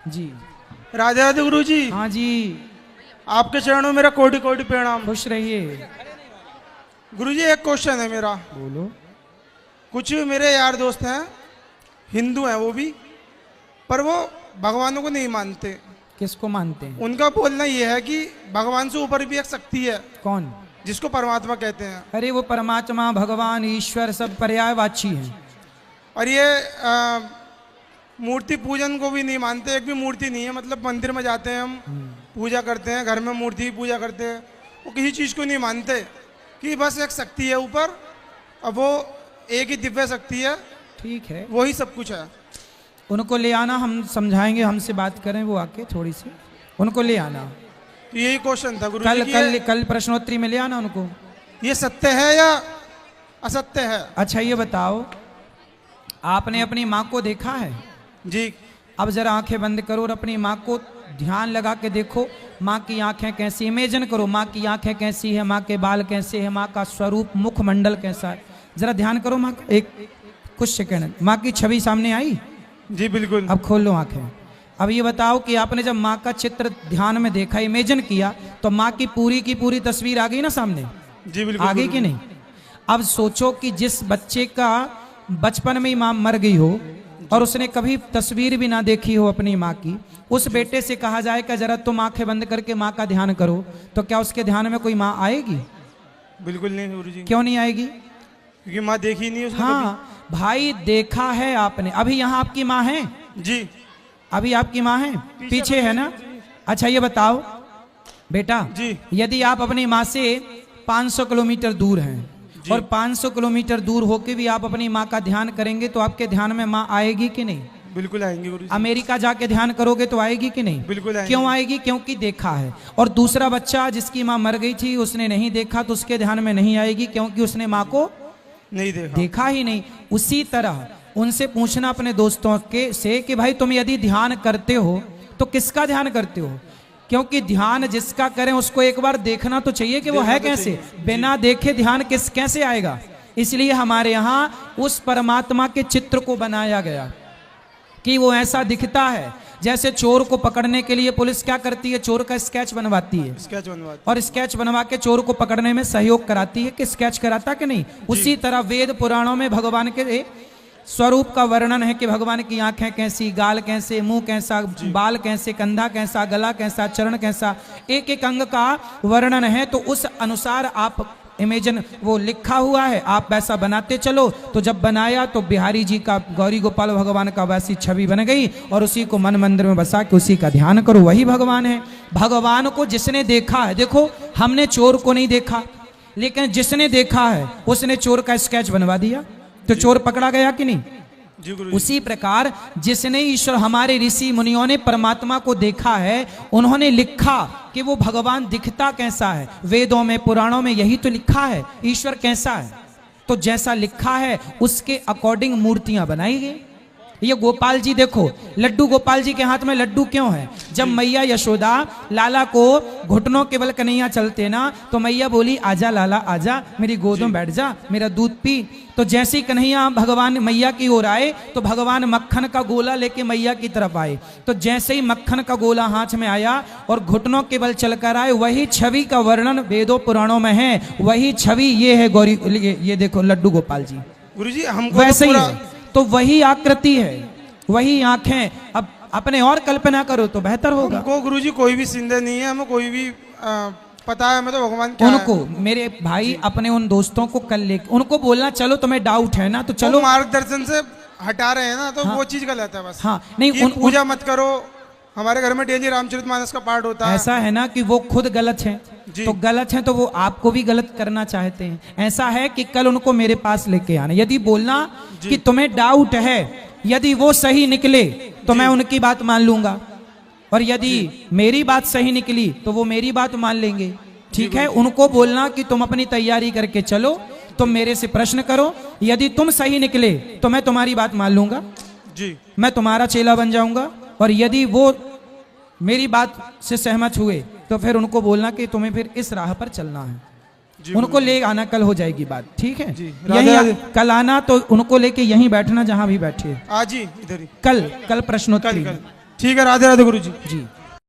जी। राधे राधे गुरु जी। हाँ जी, आपके चरणों में मेरा कोटि कोटि प्रणाम। खुश रहिए। गुरु जी एक क्वेश्चन है मेरा। बोलो। कुछ मेरे यार दोस्त हैं, हिंदू हैं वो भी, पर वो भगवानों को नहीं मानते। किसको मानते हैं? उनका बोलना ये है कि भगवान से ऊपर भी एक शक्ति है कौन? जिसको परमात्मा कहते हैं। अरे वो परमात्मा, भगवान, ईश्वर सब पर्यायवाची हैं। और ये मूर्ति पूजन को भी नहीं मानते। एक भी मूर्ति नहीं है, मतलब मंदिर में जाते हैं हम, पूजा करते हैं, घर में मूर्ति की पूजा करते हैं, वो किसी चीज़ को नहीं मानते कि बस एक शक्ति है ऊपर, अब वो एक ही दिव्य शक्ति है, ठीक है, वही सब कुछ है। उनको ले आना, हम समझाएंगे, हमसे बात करें वो आके थोड़ी सी, उनको ले आना। तो यही क्वेश्चन था गुरु कल जी। कल कल प्रश्नोत्तरी में ले आना उनको। ये सत्य है या असत्य है? अच्छा ये बताओ, आपने अपनी माँ को देखा है? जी। अब जरा आंखें बंद करो और अपनी माँ को ध्यान लगा के देखो। माँ की आंखें कैसी, इमेजिन करो माँ की आंखें कैसी है, माँ के बाल कैसे है, माँ का स्वरूप, मुखमंडल कैसा है, जरा ध्यान करो माँ का। एक कुछ सेकंड, माँ की छवि सामने आई? जी बिल्कुल। अब खोल लो आंखें। अब ये बताओ कि आपने जब माँ का चित्र ध्यान में देखा, इमेजिन किया, तो माँ की पूरी तस्वीर आ गई ना सामने? जी बिल्कुल। आ गई कि नहीं? अब सोचो कि जिस बच्चे का बचपन में ही माँ मर गई हो और उसने कभी तस्वीर भी ना देखी हो अपनी माँ की, उस बेटे से कहा जाए कि जरा तुम आंखें बंद करके माँ का ध्यान करो, तो क्या उसके ध्यान में कोई माँ आएगी? बिल्कुल नहीं गुरु जी। क्यों नहीं आएगी? क्योंकि माँ देखी नहीं उसने हाँ भाई, देखा है आपने। अभी यहाँ आपकी माँ है? जी। अभी आपकी माँ है? पीछे है ना? अच्छा ये बताओ बेटा जी। यदि आप अपनी माँ से 500 किलोमीटर दूर हैं और 500 किलोमीटर दूर होके भी आप अपनी माँ का ध्यान करेंगे तो आपके ध्यान में माँ आएगी कि नहीं? बिल्कुल आएंगे गुरु जी। अमेरिका जाके ध्यान करोगे तो आएगी कि नहीं? बिल्कुल आएंगे। क्यों आएगी? क्योंकि देखा है। और दूसरा बच्चा जिसकी माँ मर गई थी, उसने नहीं देखा तो उसके ध्यान में नहीं आएगी, क्योंकि उसने माँ को नहीं देखा ही नहीं। उसी तरह उनसे पूछना अपने दोस्तों के से कि भाई तुम यदि ध्यान करते हो तो किसका ध्यान करते हो? क्योंकि ध्यान जिसका करें उसको एक बार देखना तो चाहिए कि वो है कैसे। बिना देखे ध्यान कैसे आएगा? इसलिए हमारे यहाँ उस परमात्मा के चित्र को बनाया गया कि वो ऐसा दिखता है जैसे चोर को पकड़ने के लिए पुलिस क्या करती है? चोर का स्केच बनवाती है, स्केच बनवाती और स्केच बनवा के चोर को पकड़ने में सहयोग कराती है कि स्केच कराता कि नहीं। उसी तरह वेद पुराणों में भगवान के स्वरूप का वर्णन है कि भगवान की आंखें कैसी, गाल कैसे, मुंह कैसा, बाल कैसे, कंधा कैसा, गला कैसा, चरण कैसा, एक एक अंग का वर्णन है। तो उस अनुसार आप इमेजिन, वो लिखा हुआ है, आप वैसा बनाते चलो। तो जब बनाया तो बिहारी जी का, गौरी गोपाल भगवान का वैसी छवि बन गई और उसी को मन मंदिर में बसा के उसी का ध्यान करो, वही भगवान है। भगवान को जिसने देखा है, देखो हमने चोर को नहीं देखा, लेकिन जिसने देखा है उसने चोर का स्केच बनवा दिया, तो चोर पकड़ा गया कि नहीं? उसी प्रकार जिसने ईश्वर, हमारे ऋषि मुनियों ने परमात्मा को देखा है, उन्होंने लिखा कि वो भगवान दिखता कैसा है। वेदों में, पुराणों में यही तो लिखा है ईश्वर कैसा है। तो जैसा लिखा है उसके अकॉर्डिंग मूर्तियां बनाई गई। ये गोपाल जी देखो, लड्डू गोपाल जी के हाथ में लड्डू क्यों है? जब मैया यशोदा लाला को घुटनों के बल कन्हैया चलते ना, तो मैया बोली आजा लाला आजा, मेरी गोद में बैठ जा, मेरा दूध पी। तो जैसे ही कन्हैया भगवान मैया की ओर आए तो भगवान मक्खन का गोला लेके मैया की तरफ आए। तो जैसे ही मक्खन का गोला हाथ में आया और घुटनों के बल चलकर आए, वही छवि का वर्णन वेदों पुराणों में है। वही छवि ये है गौरी, ये देखो लड्डू गोपाल जी गुरुजी। हमको वैसे ही है, तो वही आकृति है, वही आंखें। अब अपने और कल्पना करो तो बेहतर होगा। हमको गुरुजी कोई भी सिंधे नहीं है, हमें कोई भी पता है, मैं तो भगवान क्या उनको है। मेरे भाई अपने उन दोस्तों को कल लेके उनको बोलना, चलो तुम्हें डाउट है ना तो चलो, मार्गदर्शन से हटा रहे हैं ना, तो हाँ, वो चीज गलत है बस। हाँ नहीं, पूजा मत करो। हमारे घर में डेली रामचरितमानस का पाठ होता है। ऐसा है ना कि वो खुद गलत है, तो गलत है तो वो आपको भी गलत करना चाहते हैं। ऐसा है कि कल उनको मेरे पास लेके आना, यदि बोलना कि तुम्हें डाउट है, यदि वो सही निकले तो मैं उनकी बात मान लूंगा, और यदि मेरी बात सही निकली तो वो मेरी बात मान लेंगे। ठीक है, उनको बोलना कि तुम अपनी तैयारी करके चलो, तुम मेरे से प्रश्न करो, यदि तुम सही निकले तो मैं तुम्हारी बात मान लूंगा जी, मैं तुम्हारा चेला बन जाऊंगा, और यदि वो मेरी बात से सहमत हुए तो फिर उनको बोलना कि तुम्हें फिर इस राह पर चलना है। उनको ले आना, कल हो जाएगी बात। ठीक है, यही कल आना, तो उनको लेके यहीं बैठना जहां भी बैठे। आज ही इधर ही। कल प्रश्नोत्तरी। ठीक है, राधे राधे गुरु जी। जी।